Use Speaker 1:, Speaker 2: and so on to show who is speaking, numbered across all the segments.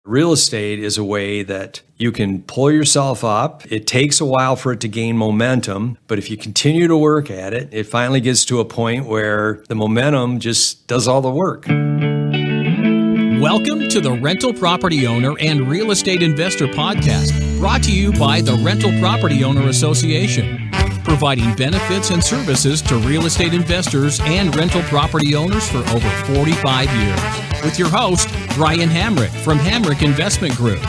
Speaker 1: Real estate is a way that you can pull yourself up. It takes a while for it to gain momentum, but if you continue to work at it, it finally gets to a point where the momentum just does all the work.
Speaker 2: Welcome to the Rental Property Owner and Real Estate Investor Podcast, brought to you by the Rental Property Owner Association, providing benefits and services to real estate investors and rental property owners for over 45 years. With your host, Brian Hamrick from Hamrick Investment Group.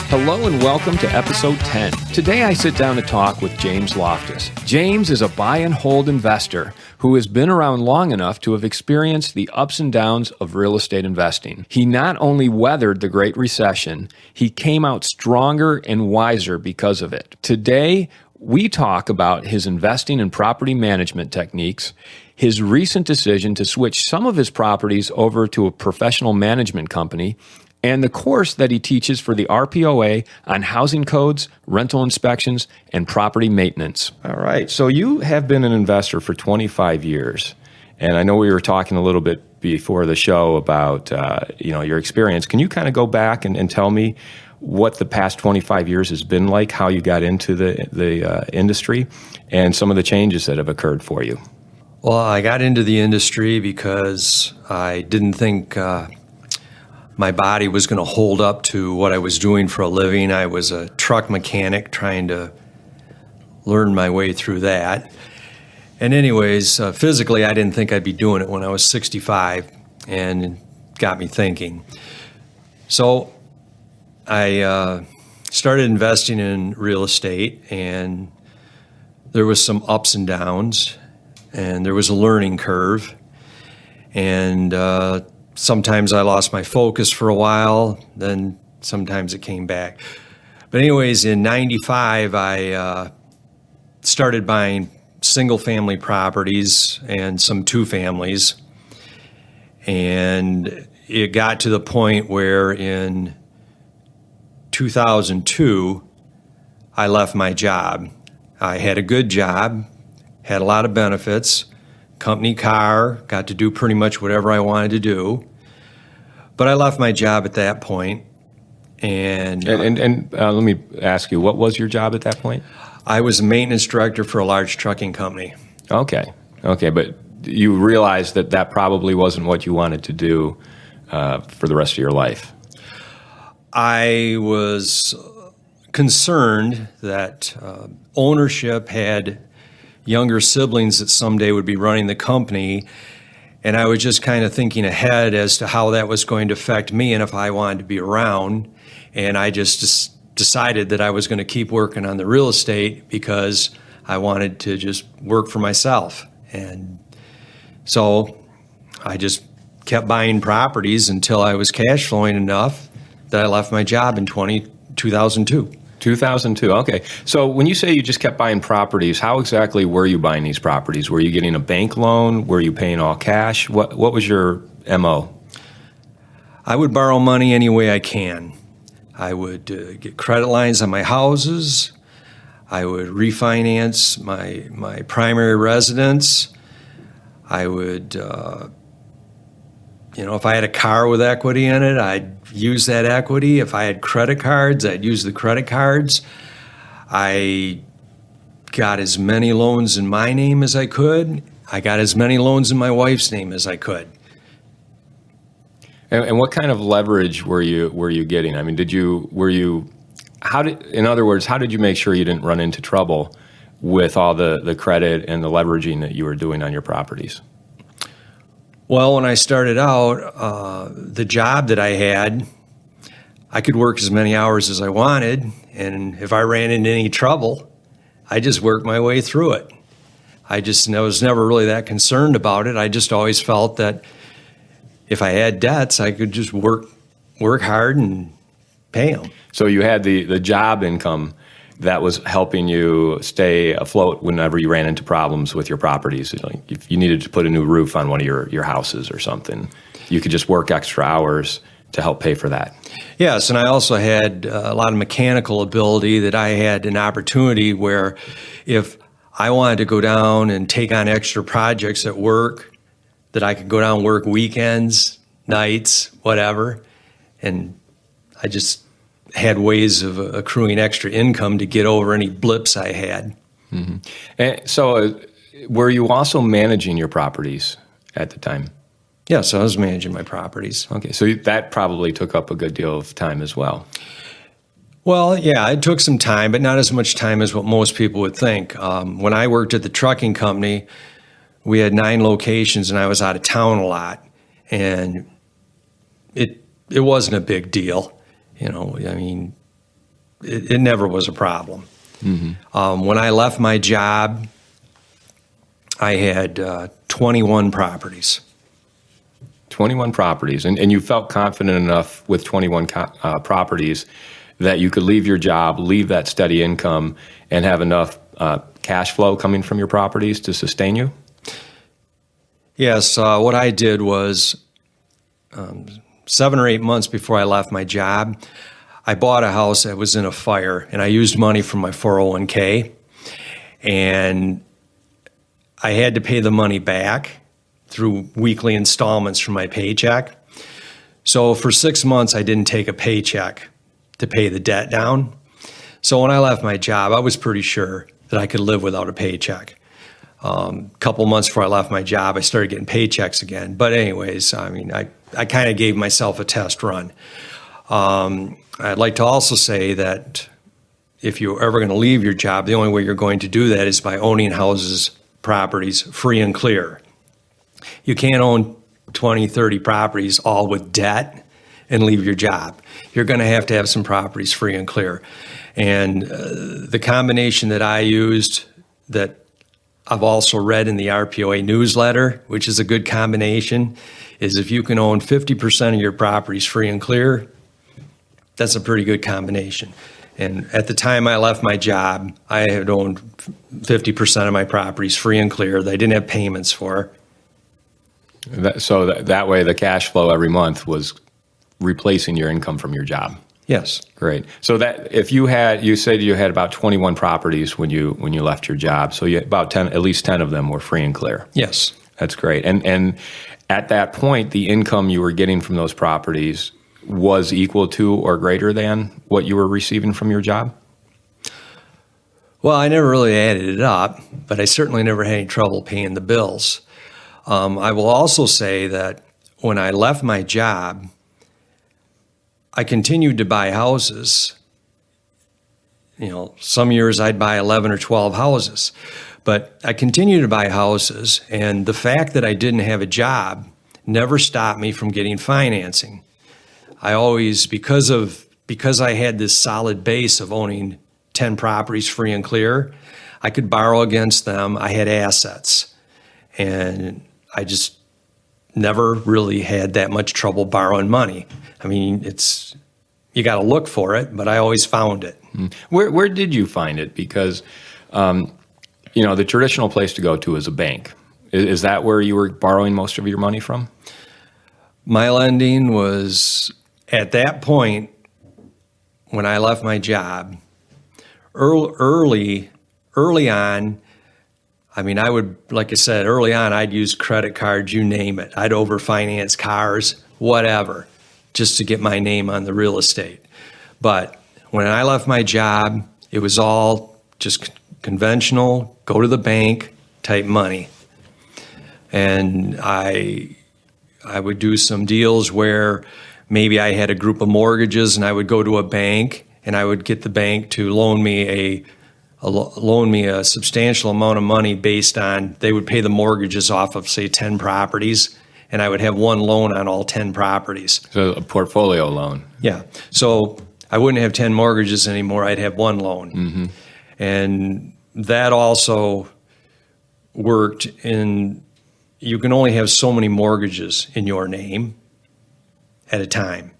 Speaker 3: Hello and welcome to episode 10. Today I sit down to talk with James Loftus. James is a buy and hold investor who has been around long enough to have experienced the ups and downs of real estate investing. He not only weathered the Great Recession, he came out stronger and wiser because of it. Today, we talk about his investing and property management techniques, his recent decision to switch some of his properties over to a professional management company, and the course that he teaches for the RPOA on housing codes, rental inspections, and property maintenance. All right, so you have been an investor for 25 years, and I know we were talking a little bit before the show about your experience. Can you kind of go back and tell me what the past 25 years has been like, how you got into the industry, and some of the changes that have occurred for you?
Speaker 1: Well, I got into the industry because I didn't think my body was going to hold up to what I was doing for a living. I was a truck mechanic trying to learn my way through that. And anyways, physically, I didn't think I'd be doing it when I was 65, and it got me thinking. So I started investing in real estate, and there was some ups and downs, and there was a learning curve. And sometimes I lost my focus for a while, then sometimes it came back. But anyways, in 95, I started buying single-family properties and some two-families. And it got to the point where in 2002, I left my job. I had a good job, had a lot of benefits, company car, got to do pretty much whatever I wanted to do. But I left my job at that point. And
Speaker 3: let me ask you, what was your job at that point?
Speaker 1: I was a maintenance director for a large trucking company.
Speaker 3: Okay, but you realized that probably wasn't what you wanted to do for the rest of your life.
Speaker 1: I was concerned that ownership had younger siblings that someday would be running the company, and I was just kind of thinking ahead as to how that was going to affect me and if I wanted to be around. And I just decided that I was going to keep working on the real estate because I wanted to just work for myself. And so I just kept buying properties until I was cash flowing enough that I left my job in 2002.
Speaker 3: 2002, okay. So when you say you just kept buying properties, how exactly were you buying these properties? Were you getting a bank loan? Were you paying all cash? What was your MO?
Speaker 1: I would borrow money any way I can. I would get credit lines on my houses. I would refinance my primary residence. I would, if I had a car with equity in it, I'd use that equity. If I had credit cards, I'd use the credit cards. I got as many loans in my name as I could. I got as many loans in my wife's name as I could.
Speaker 3: And what kind of leverage were you getting? I mean, in other words, how did you make sure you didn't run into trouble with all the credit and the leveraging that you were doing on your properties?
Speaker 1: Well, when I started out, the job that I had, I could work as many hours as I wanted, and if I ran into any trouble, I just worked my way through it. I was never really that concerned about it. I just always felt that if I had debts, I could just work hard and pay them.
Speaker 3: So you had the job income that was helping you stay afloat whenever you ran into problems with your properties. If you needed to put a new roof on one of your houses or something, you could just work extra hours to help pay for that.
Speaker 1: Yes, and I also had a lot of mechanical ability that I had an opportunity where if I wanted to go down and take on extra projects at work, that I could go down and work weekends, nights, whatever, and I just had ways of accruing extra income to get over any blips I had.
Speaker 3: And so were you also managing your properties at the time?
Speaker 1: Yes, I was managing my properties.
Speaker 3: Okay, so that probably took up a good deal of time as well.
Speaker 1: Well, yeah, it took some time, but not as much time as what most people would think. When I worked at the trucking company, we had 9 locations, and I was out of town a lot, and it wasn't a big deal. You know, I mean, it never was a problem. When I left my job, I had 21 properties.
Speaker 3: 21 properties, and you felt confident enough with 21 properties that you could leave your job, leave that steady income, and have enough cash flow coming from your properties to sustain you?
Speaker 1: Yes, what I did was 7 or 8 months before I left my job, I bought a house that was in a fire, and I used money from my 401k, and I had to pay the money back through weekly installments from my paycheck. So for 6 months, I didn't take a paycheck to pay the debt down. So when I left my job, I was pretty sure that I could live without a paycheck. A couple months before I left my job, I started getting paychecks again. But anyways, I mean, I kind of gave myself a test run. I'd like to also say that if you're ever going to leave your job, the only way you're going to do that is by owning houses, properties free and clear. You can't own 20, 30 properties all with debt and leave your job. You're going to have some properties free and clear. And the combination that I used, that I've also read in the RPOA newsletter, which is a good combination, is if you can own 50% of your properties free and clear, that's a pretty good combination. And at the time I left my job, I had owned 50% of my properties free and clear that I didn't have payments for.
Speaker 3: So that way the cash flow every month was replacing your income from your job.
Speaker 1: Yes.
Speaker 3: Great. So that if you said you had about 21 properties when you left your job, so you had about 10, at least 10 of them were free and clear.
Speaker 1: Yes.
Speaker 3: That's great. And at that point, the income you were getting from those properties was equal to or greater than what you were receiving from your job?
Speaker 1: Well, I never really added it up, but I certainly never had any trouble paying the bills. I will also say that when I left my job, I continued to buy houses. You know, some years I'd buy 11 or 12 houses, but I continued to buy houses, and the fact that I didn't have a job never stopped me from getting financing. I always, because I had this solid base of owning 10 properties free and clear, I could borrow against them. I had assets, and I just never really had that much trouble borrowing money. I mean, you got to look for it, but I always found it.
Speaker 3: Where did you find it? Because, the traditional place to go to is a bank. Is that where you were borrowing most of your money from?
Speaker 1: My lending was, at that point, when I left my job, early on, I mean, I would, like I said, early on, I'd use credit cards, you name it. I'd overfinance cars, whatever, just to get my name on the real estate. But when I left my job, it was all just conventional, go to the bank type money. And I would do some deals where maybe I had a group of mortgages and I would go to a bank and I would get the bank to loan me a substantial amount of money based on, they would pay the mortgages off of, say, 10 properties, and I would have one loan on all 10 properties.
Speaker 3: So a portfolio loan.
Speaker 1: Yeah. So I wouldn't have 10 mortgages anymore. I'd have one loan.
Speaker 3: Mm-hmm.
Speaker 1: And that also worked in, you can only have so many mortgages in your name at a time.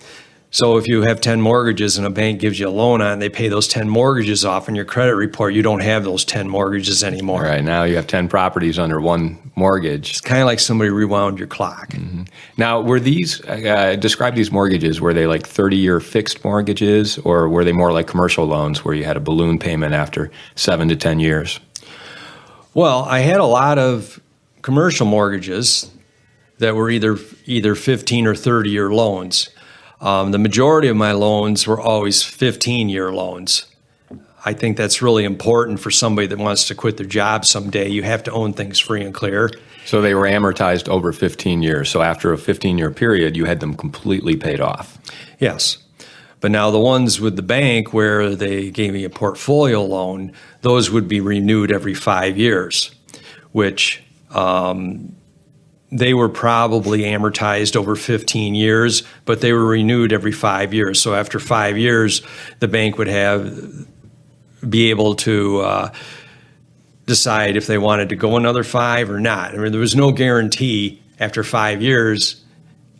Speaker 1: So if you have 10 mortgages and a bank gives you a loan on, they pay those 10 mortgages off in your credit report, you don't have those 10 mortgages anymore.
Speaker 3: Right, now you have 10 properties under one mortgage.
Speaker 1: It's kind of like somebody rewound your clock.
Speaker 3: Mm-hmm. Now, were these, describe these mortgages, were they like 30-year fixed mortgages, or were they more like commercial loans where you had a balloon payment after 7 to 10 years?
Speaker 1: Well, I had a lot of commercial mortgages that were either 15 or 30-year loans. The majority of my loans were always 15-year loans. I think that's really important for somebody that wants to quit their job someday. You have to own things free and clear.
Speaker 3: So they were amortized over 15 years. So after a 15-year period, you had them completely paid off.
Speaker 1: Yes. But now the ones with the bank where they gave me a portfolio loan, those would be renewed every 5 years, which they were probably amortized over 15 years, but they were renewed every 5 years. So after 5 years, the bank would be able to decide if they wanted to go another 5 or not. I mean, there was no guarantee after 5 years.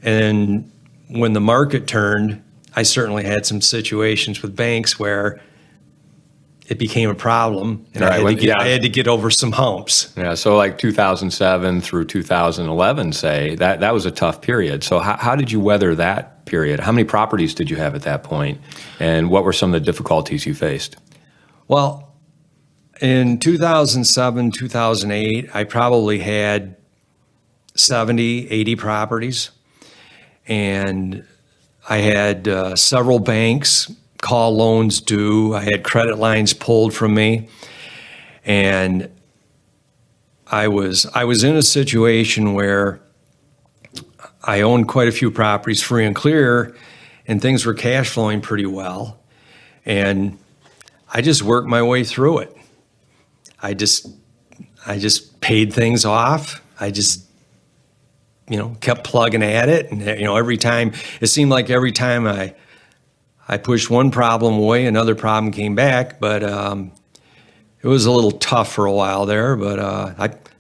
Speaker 1: And when the market turned, I certainly had some situations with banks where it became a problem, and I had to get over some humps.
Speaker 3: Yeah, so like 2007 through 2011, say, that was a tough period. So how did you weather that period? How many properties did you have at that point, and what were some of the difficulties you faced?
Speaker 1: Well, in 2007, 2008, I probably had 70, 80 properties, and I had several banks call loans due. I had credit lines pulled from me, and I was in a situation where I owned quite a few properties free and clear, and things were cash flowing pretty well, and I just worked my way through it. I just paid things off. I just kept plugging at it, and every time it seemed like every time I pushed one problem away, another problem came back. But it was a little tough for a while there. But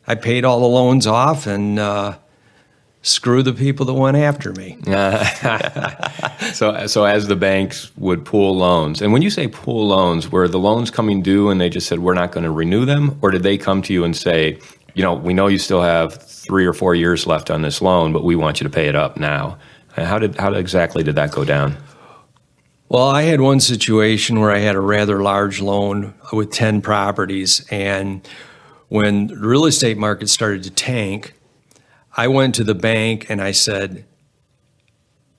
Speaker 1: I paid all the loans off, and screw the people that went after me.
Speaker 3: So as the banks would pool loans, and when you say pool loans, were the loans coming due and they just said, we're not going to renew them? Or did they come to you and say, we know you still have 3 or 4 years left on this loan, but we want you to pay it up now? How exactly did that go down?
Speaker 1: Well, I had one situation where I had a rather large loan with 10 properties, and when the real estate market started to tank, I went to the bank and I said,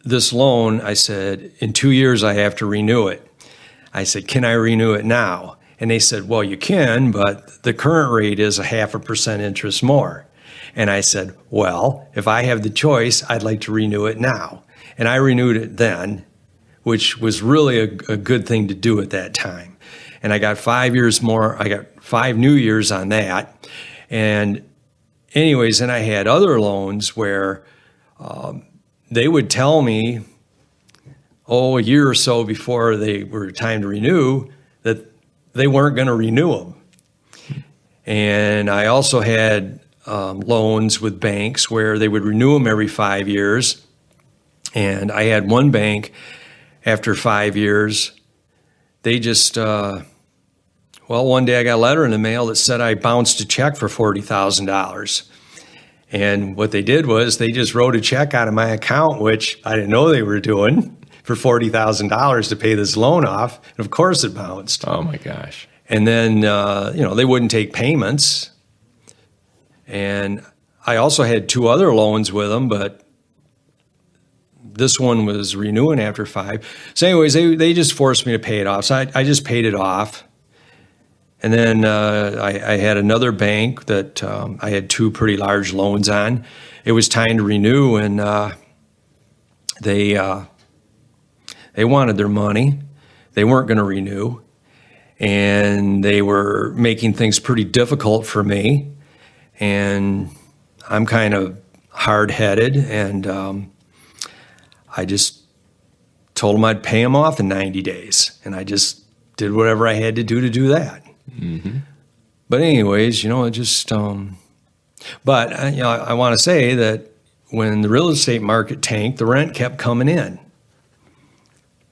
Speaker 1: this loan, I said, in 2 years I have to renew it. I said, can I renew it now? And they said, well, you can, but the current rate is 0.5% interest more. And I said, well, if I have the choice, I'd like to renew it now. And I renewed it then, which was really a good thing to do at that time. And I got 5 years more. I got 5 new years on that. And anyways, and I had other loans where they would tell me, a year or so before they were time to renew, that they weren't going to renew them. And I also had loans with banks where they would renew them every 5 years. And I had one bank, after 5 years, they just, one day I got a letter in the mail that said I bounced a check for $40,000. And what they did was they just wrote a check out of my account, which I didn't know they were doing, for $40,000 to pay this loan off. And of course it bounced.
Speaker 3: Oh my gosh.
Speaker 1: And then, they wouldn't take payments. And I also had 2 other loans with them, but this one was renewing after 5. So anyways, they just forced me to pay it off. So I just paid it off. And then I had another bank that I had 2 pretty large loans on. It was time to renew, and they wanted their money. They weren't going to renew, and they were making things pretty difficult for me. And I'm kind of hard-headed, and I just told them I'd pay them off in 90 days, and I just did whatever I had to do that. Mm-hmm. But anyways, it just. But I want to say that when the real estate market tanked, the rent kept coming in.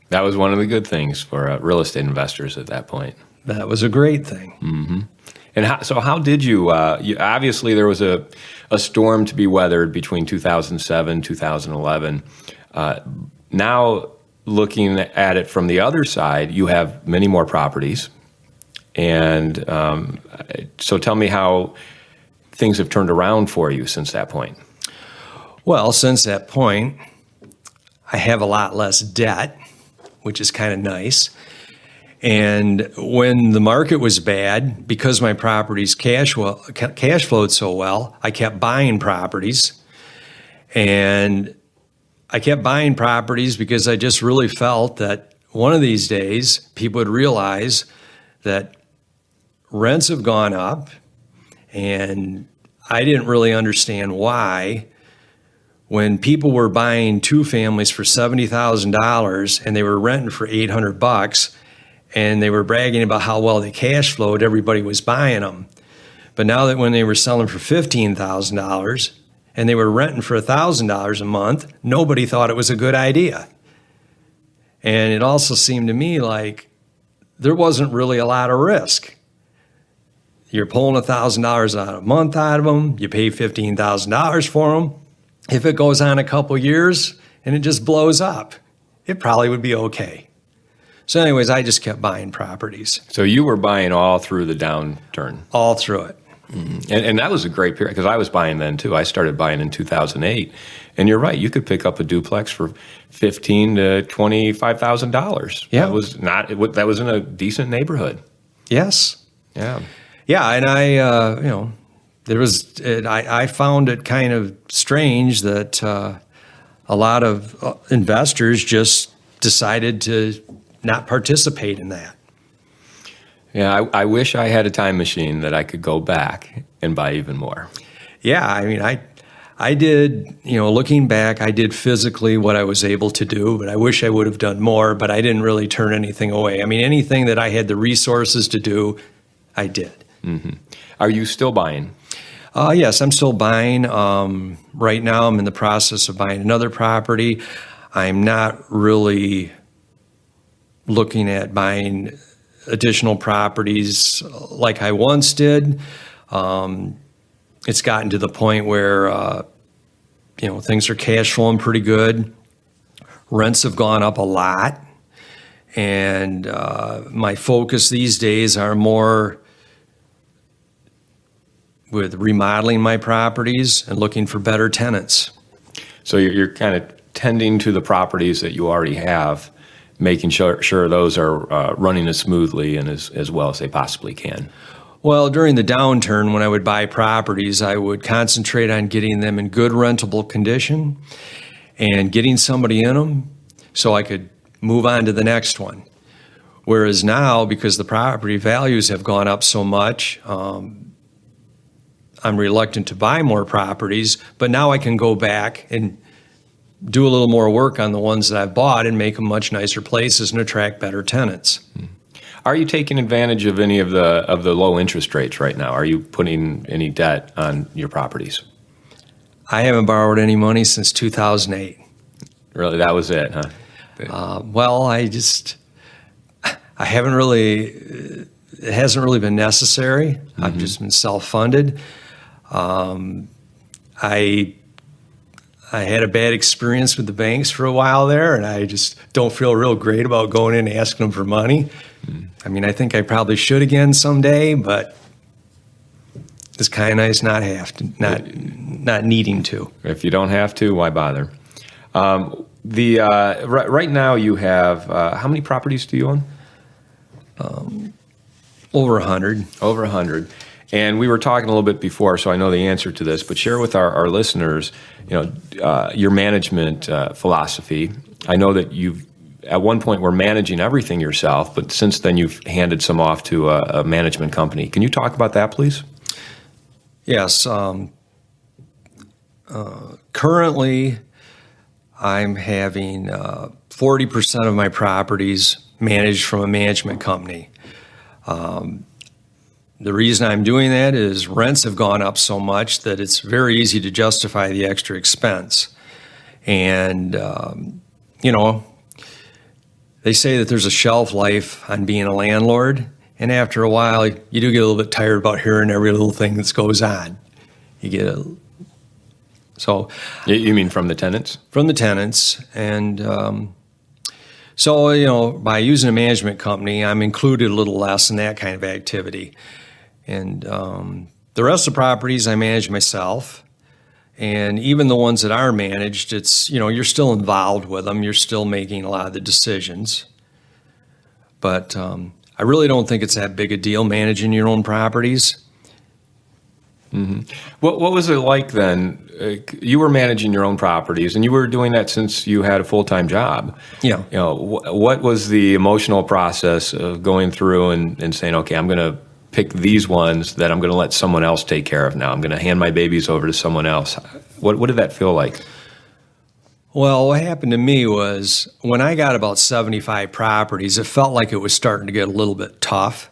Speaker 3: That was one of the good things for real estate investors at that point.
Speaker 1: That was a great thing.
Speaker 3: Mm-hmm. And how did you? Obviously, there was a storm to be weathered between 2007, 2011. Now, looking at it from the other side, you have many more properties. And so tell me how things have turned around for you since that point.
Speaker 1: Well, since that point, I have a lot less debt, which is kind of nice. And when the market was bad, because my properties cash flowed so well, I kept buying properties. And I kept buying properties because I just really felt that one of these days people would realize that rents have gone up, and I didn't really understand why. When people were buying two families for $70,000 and they were renting for $800 and they were bragging about how well they cash flowed, everybody was buying them. But now that when they were selling for $15,000 and they were renting for $1,000 a month, nobody thought it was a good idea. And it also seemed to me like there wasn't really a lot of risk. You're pulling $1,000 a month out of them, you pay $15,000 for them. If it goes on a couple years and it just blows up, it probably would be okay. So anyways, I just kept buying properties.
Speaker 3: So you were buying all through the downturn?
Speaker 1: All through it.
Speaker 3: Mm-hmm. And that was a great period, because I was buying then too. I started buying in 2008. And you're right, you could pick up a duplex for $15,000 to $25,000.
Speaker 1: Yeah.
Speaker 3: That was in a decent neighborhood.
Speaker 1: Yes.
Speaker 3: Yeah.
Speaker 1: Yeah, and I found it kind of strange that a lot of investors just decided to not participate in that.
Speaker 3: Yeah, I wish I had a time machine that I could go back and buy even more.
Speaker 1: Yeah, I mean, I did, looking back, I did physically what I was able to do, but I wish I would have done more, but I didn't really turn anything away. I mean, anything that I had the resources to do, I did.
Speaker 3: Mm-hmm. Are you still buying?
Speaker 1: Yes, I'm still buying. Right now, I'm in the process of buying another property. I'm not really looking at buying additional properties like I once did. It's gotten to the point where, things are cash flowing pretty good. Rents have gone up a lot. And my focus these days are more with remodeling my properties and looking for better tenants.
Speaker 3: So you're kind of tending to the properties that you already have, making sure those are running as smoothly and as well as they possibly can.
Speaker 1: Well, during the downturn, when I would buy properties, I would concentrate on getting them in good rentable condition and getting somebody in them so I could move on to the next one. Whereas now, because the property values have gone up so much, I'm reluctant to buy more properties, but now I can go back and do a little more work on the ones that I've bought and make them much nicer places and attract better tenants.
Speaker 3: Are you taking advantage of any of the low interest rates right now? Are you putting any debt on your properties?
Speaker 1: I haven't borrowed any money since 2008.
Speaker 3: Really, that was it, huh?
Speaker 1: Well, I haven't really, it hasn't really been necessary. Mm-hmm. I've just been self-funded. I had a bad experience with the banks for a while there, and I just don't feel real great about going in and asking them for money. Mm. I mean, I think I probably should again someday, but it's kind of nice not needing to.
Speaker 3: If you don't have to, why bother? Right now you have, how many properties do you own?
Speaker 1: Over 100.
Speaker 3: Over 100. And we were talking a little bit before, so I know the answer to this, but share with our listeners, your management philosophy. I know that you've, at one point, were managing everything yourself, but since then you've handed some off to a management company. Can you talk about that, please?
Speaker 1: Yes. Currently, I'm having 40% of my properties managed from a management company. The reason I'm doing that is rents have gone up so much that it's very easy to justify the extra expense. And, they say that there's a shelf life on being a landlord. And after a while, you do get a little bit tired about hearing every little thing that goes on. You
Speaker 3: mean from the tenants?
Speaker 1: From the tenants. And by using a management company, I'm included a little less in that kind of activity. And the rest of the properties I manage myself. And even the ones that are managed, it's, you're still involved with them. You're still making a lot of the decisions. But I really don't think it's that big a deal managing your own properties.
Speaker 3: Mm-hmm. What was it like then? You were managing your own properties, and you were doing that since you had a full-time job.
Speaker 1: Yeah.
Speaker 3: What was the emotional process of going through and saying, okay, I'm going to pick these ones that I'm going to let someone else take care of now. I'm going to hand my babies over to someone else. What did that feel like?
Speaker 1: Well, what happened to me was when I got about 75 properties, it felt like it was starting to get a little bit tough.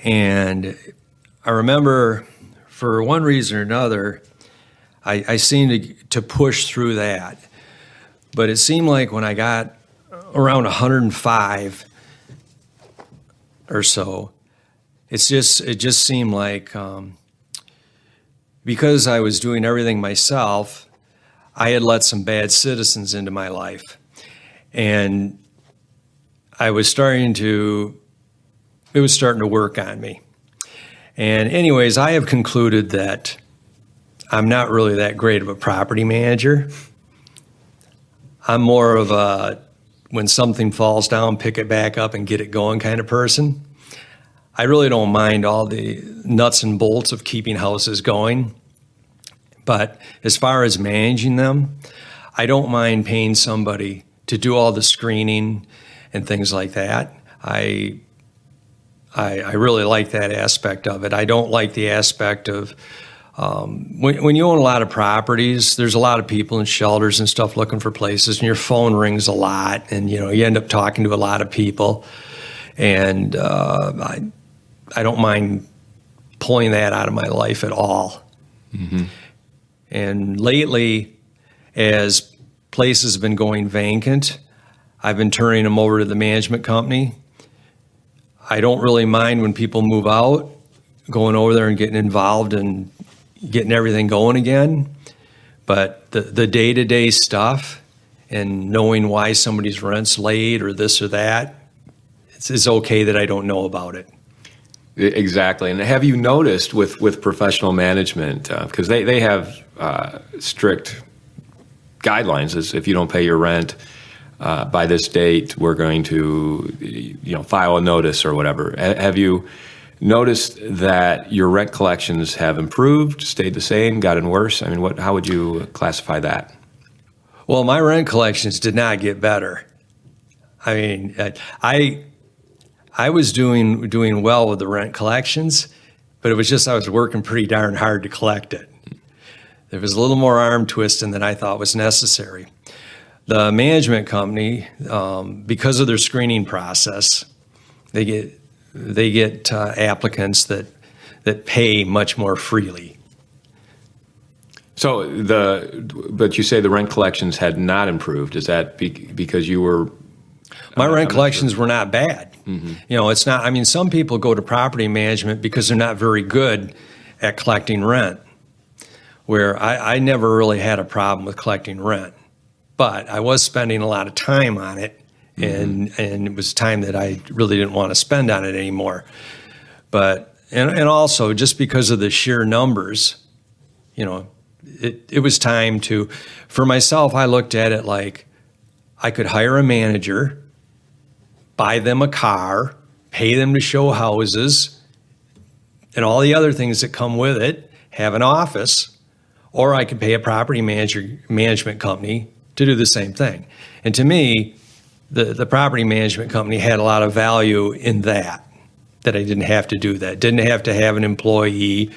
Speaker 1: And I remember, for one reason or another, I seemed to push through that. But it seemed like when I got around 105 or so, it just seemed like because I was doing everything myself, I had let some bad citizens into my life. And it was starting to work on me. And anyways, I have concluded that I'm not really that great of a property manager. I'm more of a, when something falls down, pick it back up and get it going kind of person. I really don't mind all the nuts and bolts of keeping houses going. But as far as managing them, I don't mind paying somebody to do all the screening and things like that. I really like that aspect of it. I don't like the aspect of when you own a lot of properties, there's a lot of people in shelters and stuff looking for places, and your phone rings a lot, and you end up talking to a lot of people. And I don't mind pulling that out of my life at all. Mm-hmm. And lately, as places have been going vacant, I've been turning them over to the management company. I don't really mind when people move out, going over there and getting involved and getting everything going again. But the day-to-day stuff and knowing why somebody's rent's late or this or that, it's okay that I don't know about it.
Speaker 3: Exactly. And have you noticed with professional management, because they have strict guidelines, as if you don't pay your rent by this date, we're going to file a notice or whatever. Have you noticed that your rent collections have improved, stayed the same, gotten worse? I mean, how would you classify that?
Speaker 1: Well, my rent collections did not get better. I mean, I was doing well with the rent collections, but it was just I was working pretty darn hard to collect it. There was a little more arm twisting than I thought was necessary. The management company, because of their screening process, they get applicants that pay much more freely.
Speaker 3: So but you say the rent collections had not improved. Is that because you were?
Speaker 1: My rent collections were not bad. Mm-hmm. It's not. I mean, some people go to property management because they're not very good at collecting rent. Where I never really had a problem with collecting rent, but I was spending a lot of time on it, and it was time that I really didn't want to spend on it anymore. But and also just because of the sheer numbers, it was time to. For myself, I looked at it like I could hire a manager, buy them a car, pay them to show houses, and all the other things that come with it, have an office, or I could pay a property management company to do the same thing. And to me, the property management company had a lot of value in that I didn't have to do that. Didn't have to have an employee.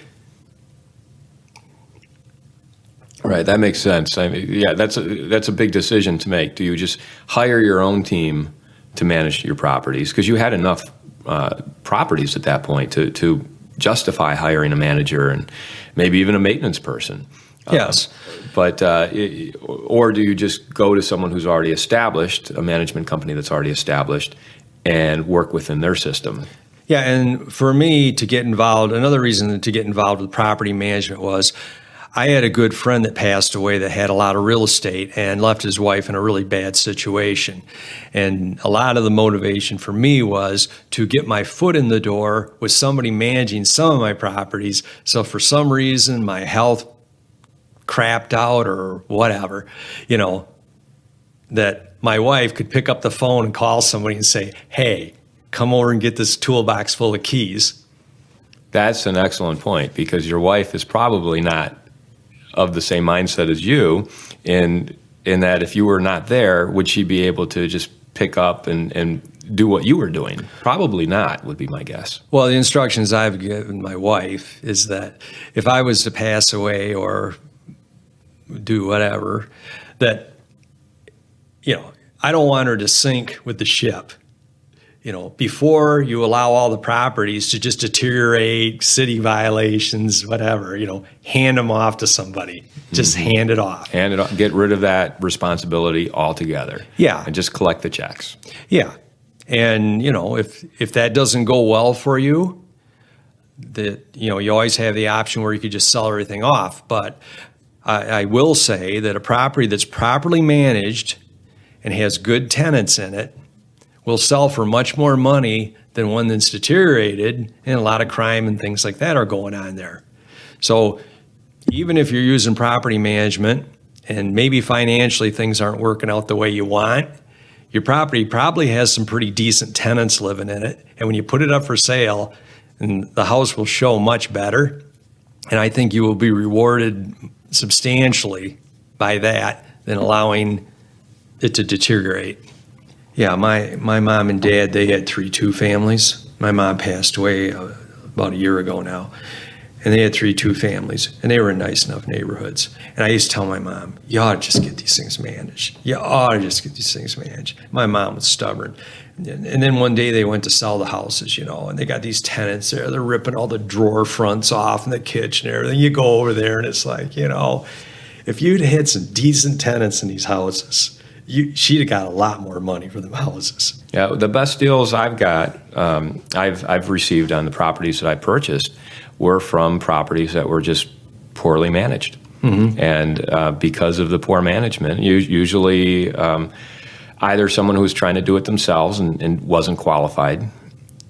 Speaker 3: Right, that makes sense. I mean, yeah, that's a big decision to make. Do you just hire your own team to manage your properties? Because you had enough properties at that point to justify hiring a manager and maybe even a maintenance person.
Speaker 1: Yes.
Speaker 3: Or do you just go to someone who's already established, a management company that's already established, and work within their system?
Speaker 1: Yeah, and for me to get involved, another reason to get involved with property management was I had a good friend that passed away that had a lot of real estate and left his wife in a really bad situation. And a lot of the motivation for me was to get my foot in the door with somebody managing some of my properties. So for some reason, my health crapped out or whatever, that my wife could pick up the phone and call somebody and say, hey, come over and get this toolbox full of keys.
Speaker 3: That's an excellent point, because your wife is probably not of the same mindset as you in that if you were not there, would she be able to just pick up and do what you were doing? Probably not, would be my guess.
Speaker 1: Well, the instructions I've given my wife is that if I was to pass away or do whatever, that, I don't want her to sink with the ship. Before you allow all the properties to just deteriorate, city violations, whatever, hand them off to somebody. Just hand it off.
Speaker 3: Hand it off. Get rid of that responsibility altogether.
Speaker 1: Yeah.
Speaker 3: And just collect the checks.
Speaker 1: Yeah. And, if that doesn't go well for you, you always have the option where you could just sell everything off. But I will say that a property that's properly managed and has good tenants in it will sell for much more money than one that's deteriorated, and a lot of crime and things like that are going on there. So even if you're using property management and maybe financially things aren't working out the way you want, your property probably has some pretty decent tenants living in it. And when you put it up for sale, and the house will show much better. And I think you will be rewarded substantially by that than allowing it to deteriorate. Yeah, my mom and dad, they had 3 two-families. My mom passed away about a year ago now. And they had 3 two-families, and they were in nice enough neighborhoods. And I used to tell my mom, you ought to just get these things managed. You ought to just get these things managed. My mom was stubborn. And then one day they went to sell the houses, and they got these tenants there. They're ripping all the drawer fronts off in the kitchen and everything. You go over there, and it's like, if you'd had some decent tenants in these houses, she'd have got a lot more money for them houses.
Speaker 3: Yeah, the best deals I've got, I've received on the properties that I purchased were from properties that were just poorly managed. Mm-hmm. And because of the poor management, usually either someone who was trying to do it themselves and wasn't qualified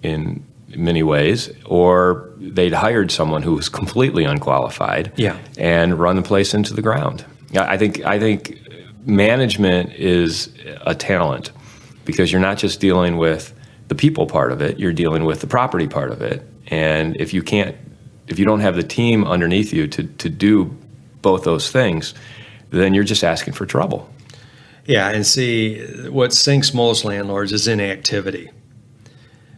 Speaker 3: in many ways, or they'd hired someone who was completely unqualified, and run the place into the ground. I think management is a talent, because you're not just dealing with the people part of it, you're dealing with the property part of it. And if you don't have the team underneath you to do both those things, then you're just asking for trouble.
Speaker 1: Yeah, and see, what sinks most landlords is inactivity.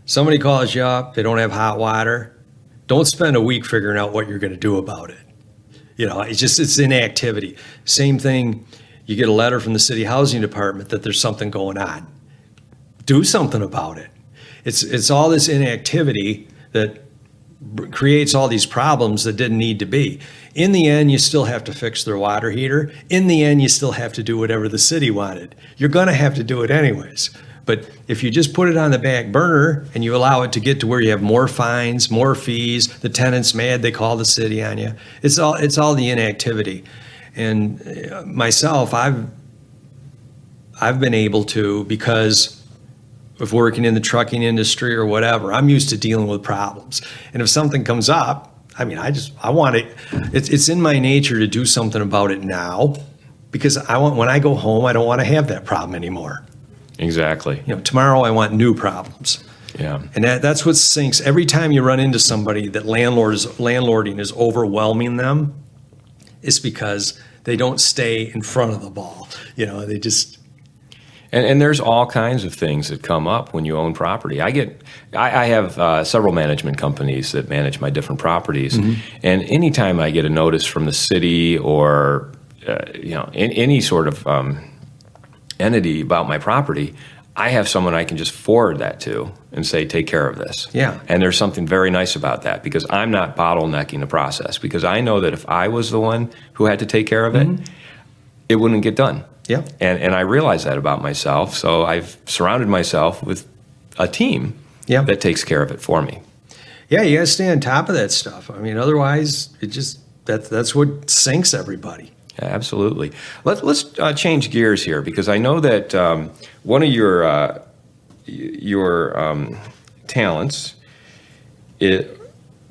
Speaker 1: Somebody calls you up, they don't have hot water, don't spend a week figuring out what you're going to do about it. It's inactivity. Same thing, you get a letter from the city housing department that there's something going on. Do something about it. It's all this inactivity that creates all these problems that didn't need to be. In the end, you still have to fix their water heater. In the end, you still have to do whatever the city wanted. You're going to have to do it anyways. But if you just put it on the back burner and you allow it to get to where you have more fines, more fees, the tenant's mad, they call the city on you. It's all the inactivity. And myself, I've been able to, because of working in the trucking industry or whatever, I'm used to dealing with problems. And if something comes up, I want it. It's in my nature to do something about it now, because when I go home, I don't want to have that problem anymore.
Speaker 3: Exactly.
Speaker 1: Tomorrow I want new problems.
Speaker 3: Yeah.
Speaker 1: And that's what sinks. Every time you run into somebody that landlording is overwhelming them, it's because they don't stay in front of the ball. They just.
Speaker 3: And there's all kinds of things that come up when you own property. I have several management companies that manage my different properties, mm-hmm. and anytime I get a notice from the city or any sort of entity about my property, I have someone I can just forward that to and say, take care of this.
Speaker 1: Yeah.
Speaker 3: And there's something very nice about that, because I'm not bottlenecking the process, because I know that if I was the one who had to take care of it, mm-hmm. it wouldn't get done.
Speaker 1: Yeah.
Speaker 3: And I realize that about myself, so I've surrounded myself with a team that takes care of it for me.
Speaker 1: Yeah, you got to stay on top of that stuff. Otherwise, that's what sinks everybody.
Speaker 3: Yeah, absolutely. Let's change gears here, because I know that one of your talents,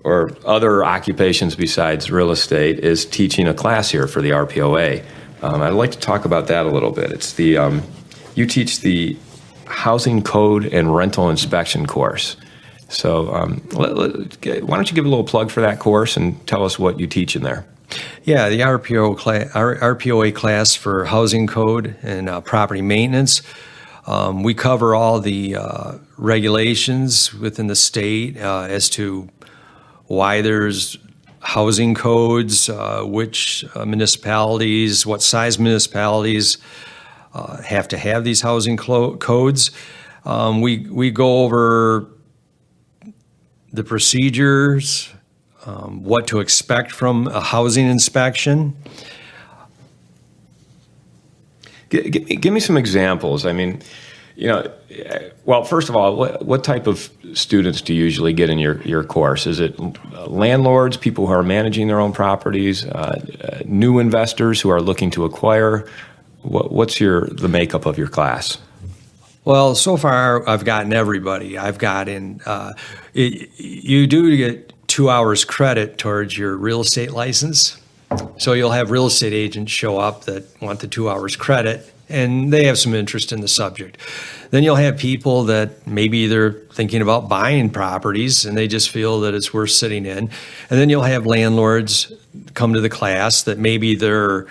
Speaker 3: or other occupations besides real estate is teaching a class here for the RPOA. I'd like to talk about that a little bit. It's the you teach the Housing Code and Rental Inspection course. So why don't you give a little plug for that course and tell us what you teach in there?
Speaker 1: Yeah, the RPOA class for Housing Code and Property Maintenance. We cover all the regulations within the state as to why there's housing codes, which municipalities, what size municipalities have to have these housing codes. We go over the procedures, what to expect from a housing inspection.
Speaker 3: Give me some examples. I mean, well, first of all, what type of students do you usually get in your course? Is it landlords, people who are managing their own properties, new investors who are looking to acquire? What's the makeup of your class?
Speaker 1: Well, so far I've gotten everybody. I've gotten, you do get 2 hours credit towards your real estate license. So you'll have real estate agents show up that want the 2 hours credit, and they have some interest in the subject. Then you'll have people that maybe they're thinking about buying properties and they just feel that it's worth sitting in. And then you'll have landlords come to the class that maybe they're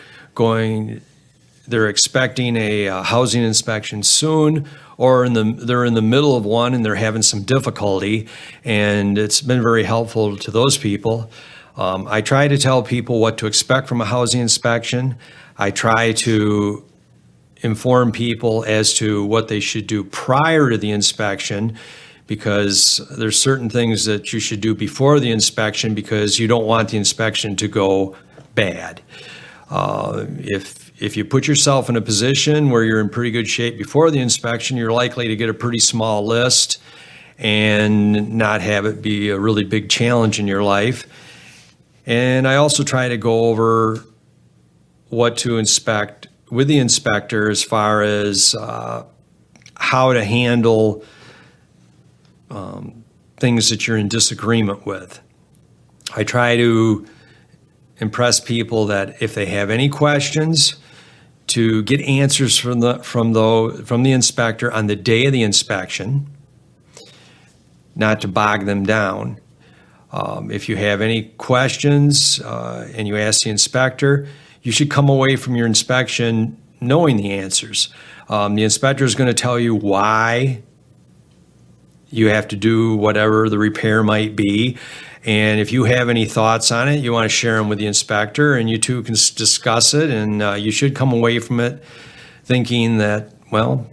Speaker 1: expecting a housing inspection soon, or they're in the middle of one and they're having some difficulty, and it's been very helpful to those people. I try to tell people what to expect from a housing inspection. I try to inform people as to what they should do prior to the inspection, because there's certain things that you should do before the inspection because you don't want the inspection to go bad. If you put yourself in a position where you're in pretty good shape before the inspection, you're likely to get a pretty small list and not have it be a really big challenge in your life. And I also try to go over what to inspect with the inspector as far as how to handle things that you're in disagreement with. I try to impress people that if they have any questions, to get answers from the inspector on the day of the inspection, not to bog them down. If you have any questions and you ask the inspector, you should come away from your inspection knowing the answers. The inspector is going to tell you why you have to do whatever the repair might be. And if you have any thoughts on it, you want to share them with the inspector, and you two can discuss it. And you should come away from it thinking that, well,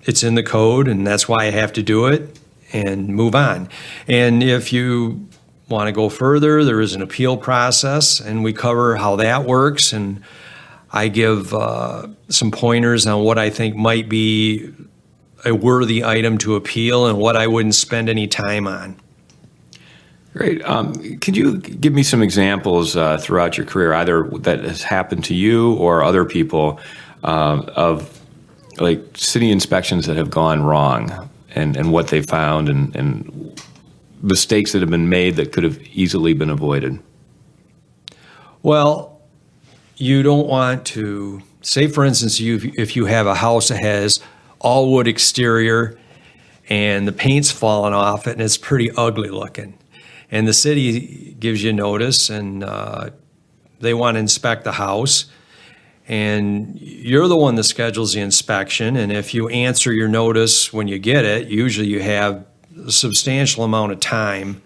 Speaker 1: it's in the code and that's why I have to do it, and move on. And if you want to go further, there is an appeal process, and we cover how that works. And I give some pointers on what I think might be a worthy item to appeal and what I wouldn't spend any time on.
Speaker 3: Great. Could you give me some examples throughout your career, either that has happened to you or other people, of like city inspections that have gone wrong and what they found and mistakes that have been made that could have easily been avoided?
Speaker 1: Well, you don't want to, say for instance, if you have a house that has all wood exterior and the paint's fallen off it and it's pretty ugly looking, and the city gives you notice and they want to inspect the house, and you're the one that schedules the inspection, and if you answer your notice when you get it, usually you have a substantial amount of time,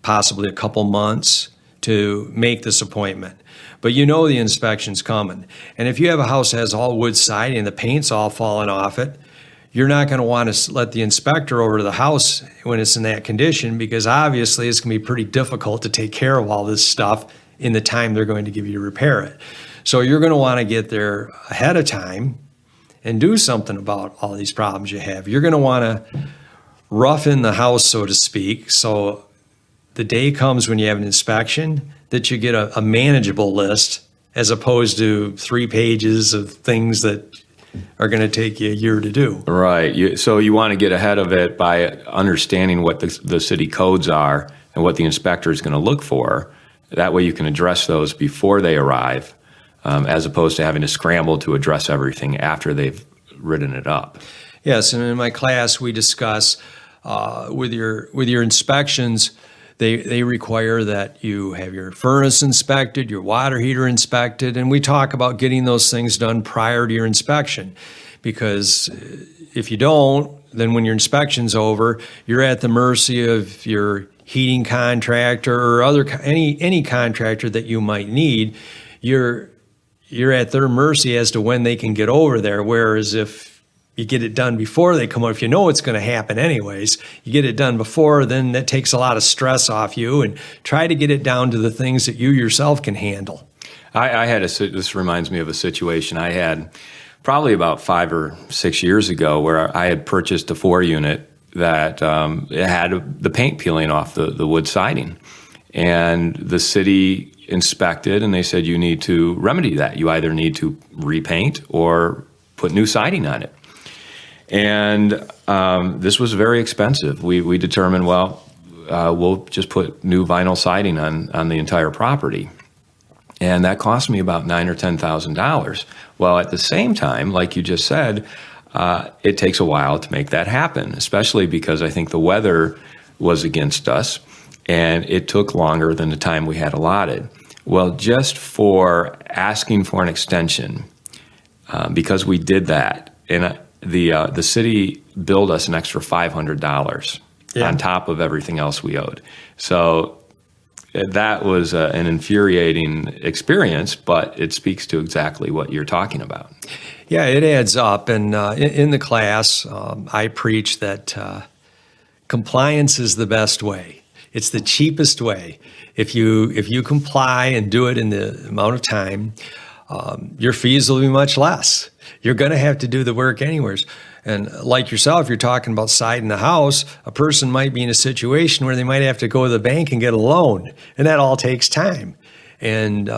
Speaker 1: possibly a couple months, to make this appointment. But you know the inspection's coming. And if you have a house that has all wood siding and the paint's all falling off it, you're not going to want to let the inspector over to the house when it's in that condition, because obviously it's going to be pretty difficult to take care of all this stuff in the time they're going to give you to repair it. So you're going to want to get there ahead of time and do something about all these problems you have. You're going to want to roughen the house, so to speak, so the day comes when you have an inspection that you get a manageable list, as opposed to 3 pages of things that are going to take you a year to do.
Speaker 3: Right. So you want to get ahead of it by understanding what the city codes are and what the inspector is going to look for. That way you can address those before they arrive, as opposed to having to scramble to address everything after they've written it up.
Speaker 1: Yes, and in my class we discuss with your inspections, they require that you have your furnace inspected, your water heater inspected, and we talk about getting those things done prior to your inspection. Because if you don't, then when your inspection's over, you're at the mercy of your heating contractor or any contractor that you might need. You're at their mercy as to when they can get over there. Whereas if you get it done before they come over, if you know it's going to happen anyways, you get it done before, then that takes a lot of stress off you, and try to get it down to the things that you yourself can handle.
Speaker 3: This reminds me of a situation I had probably about 5 or 6 years ago, where I had purchased a 4-unit that it had the paint peeling off the wood siding. And the city inspected, and they said, you need to remedy that. You either need to repaint or put new siding on it. And this was very expensive. We determined, we'll just put new vinyl siding on the entire property. And that cost me about $9,000 or $10,000. Well, at the same time, like you just said, it takes a while to make that happen, especially because I think the weather was against us, and it took longer than the time we had allotted. Well, just for asking for an extension, because we did that, and the city billed us an extra $500 on top of everything else we owed. So that was an infuriating experience, but it speaks to exactly what you're talking about.
Speaker 1: Yeah, it adds up. And in the class, I preach that compliance is the best way. It's the cheapest way. If you comply and do it in the amount of time, your fees will be much less. You're going to have to do the work anyways. And like yourself, you're talking about siding the house. A person might be in a situation where they might have to go to the bank and get a loan, and that all takes time. And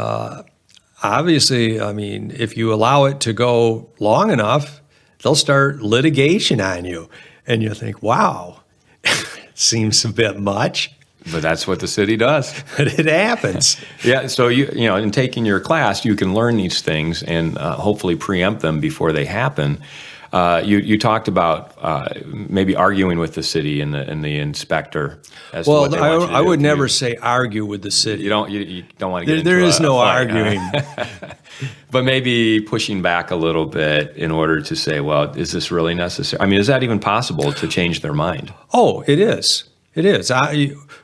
Speaker 1: obviously, I mean, if you allow it to go long enough, they'll start litigation on you, and you'll think, wow, seems a bit much.
Speaker 3: But that's what the city does.
Speaker 1: But it happens.
Speaker 3: Yeah, so you know, in taking your class, you can learn these things and hopefully preempt them before they happen. You talked about maybe arguing with the city and the inspector. As to what they want you to
Speaker 1: I
Speaker 3: do.
Speaker 1: would never say argue with the city.
Speaker 3: You don't want to get into
Speaker 1: There is no
Speaker 3: fight,
Speaker 1: arguing.
Speaker 3: Huh? But maybe pushing back a little bit in order to say, well, is this really necessary? I mean, is that even possible to change their mind?
Speaker 1: Oh, it is. It is.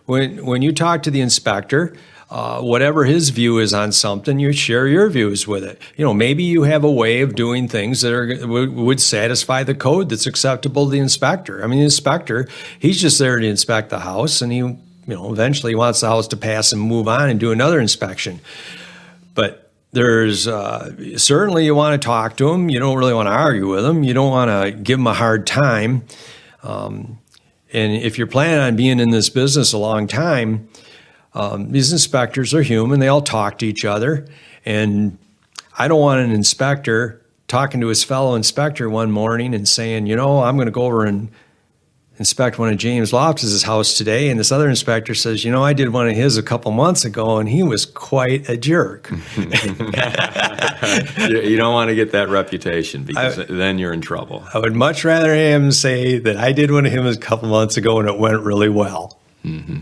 Speaker 1: When you talk to the inspector, whatever his view is on something, you share your views with it. You know, maybe you have a way of doing things that would satisfy the code that's acceptable to the inspector. I mean, the inspector, he's just there to inspect the house, and he, eventually wants the house to pass and move on and do another inspection. But there's certainly you want to talk to him. You don't really want to argue with him. You don't want to give him a hard time. And if you're planning on being in this business a long time, these inspectors are human. They all talk to each other. And I don't want an inspector talking to his fellow inspector one morning and saying, I'm going to go over and inspect one of James Loftus's house today. And this other inspector says, I did one of his a couple months ago, and he was quite a jerk.
Speaker 3: You don't want to get that reputation, because then you're in trouble.
Speaker 1: I would much rather him say that I did one of him a couple months ago and it went really well.
Speaker 3: Mm-hmm.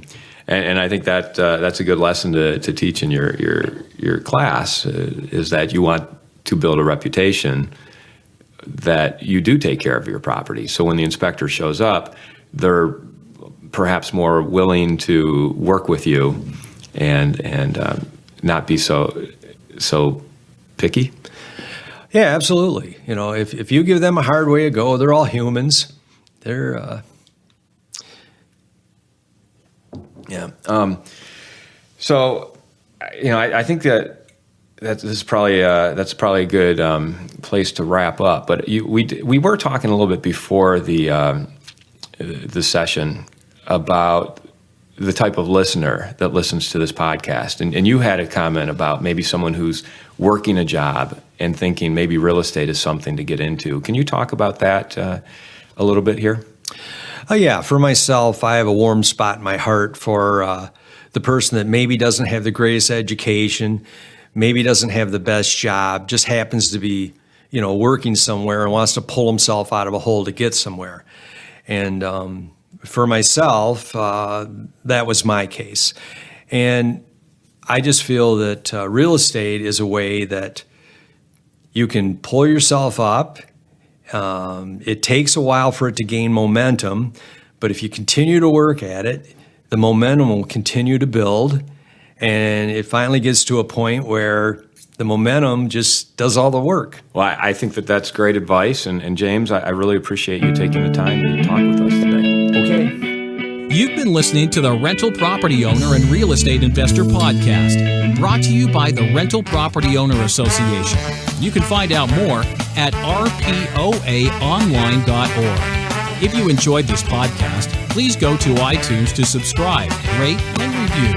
Speaker 3: And I think that that's a good lesson to teach in your class, is that you want to build a reputation that you do take care of your property. So when the inspector shows up, they're perhaps more willing to work with you and not be so picky.
Speaker 1: Yeah, absolutely. If you give them a hard way to go, they're all humans. They're
Speaker 3: yeah. So, I think that's probably a good place to wrap up. But we were talking a little bit before the session about the type of listener that listens to this podcast. And you had a comment about maybe someone who's working a job and thinking maybe real estate is something to get into. Can you talk about that a little bit here?
Speaker 1: Yeah, for myself, I have a warm spot in my heart for the person that maybe doesn't have the greatest education, maybe doesn't have the best job, just happens to be, working somewhere and wants to pull himself out of a hole to get somewhere. And for myself, that was my case. And I just feel that real estate is a way that you can pull yourself up. It takes a while for it to gain momentum, but if you continue to work at it, the momentum will continue to build, and it finally gets to a point where the momentum just does all the work.
Speaker 3: Well, I think that that's great advice, and James, I really appreciate you taking the time to talk with us today.
Speaker 1: Okay.
Speaker 2: You've been listening to the Rental Property Owner and Real Estate Investor Podcast, brought to you by the Rental Property Owner Association. You can find out more at rpoaonline.org. If you enjoyed this podcast, please go to iTunes to subscribe, rate, and review.